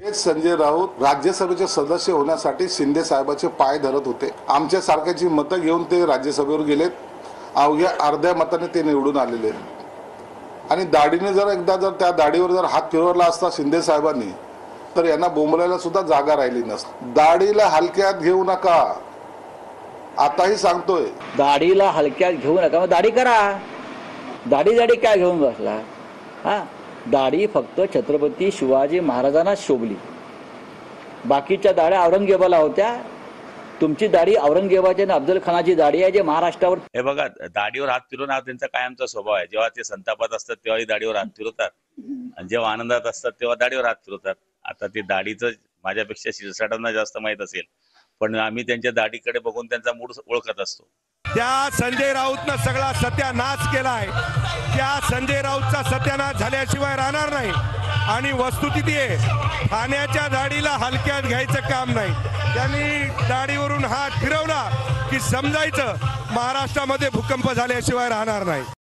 हेच संजय राऊत राज्यसभेचे सदस्य होण्यासाठी शिंदे साहेबांचे पाय धरत होते। आमच्या सारख्याची मतं घेऊन ते राज्यसभेवर गेलेत। अवघ्या अर्ध्या मताने ते निवडून आलेले आणि दाढीने जर एकदा जर त्या दाढीवर जर हात फिरवला असता शिंदे साहेबांनी तर यांना बोंबलायला सुद्धा जागा राहिली नसती। दाढीला हलक्यात घेऊ नका, आताही सांगतोय। दाढीला हलक्यात घेऊ नका, मग दाढी करा। दाढी काय घेऊन बसला? हा, दाढी फक्त छत्रपती शिवाजी महाराजांना शोभली, बाकीच्या दाढ्या औरंगजेबाला होत्या। तुमची दाढी औरंगजेबाची आणि अफजल खानाची दाढी आहे, जे महाराष्ट्रावर। हे बघा, दाढीवर हात फिरवून हा त्यांचा कायमचा स्वभाव आहे। जेव्हा ते संतापात असतात तेव्हाही दाढीवर हात फिरवतात आणि जेव्हा आनंदात असतात तेव्हा दाढीवर हात फिरवतात। आता ते दाढीचं माझ्यापेक्षा शिरसाटांना जास्त माहित असेल, पण आम्ही त्यांच्या दाढीकडे बघून त्यांचा मूड ओळखत असतो। त्या संजय राऊतनं सगळा सत्यानाश केलाय। त्या संजय राऊतचा सत्यानाश झाल्याशिवाय राहणार नाही। आणि वस्तुस्थिती आहे, ठाण्याच्या दाढीला हलक्यात घ्यायचं काम नाही। त्यांनी दाढीवरून हात फिरवला की समजायचं महाराष्ट्रामध्ये भूकंप झाल्याशिवाय राहणार नाही।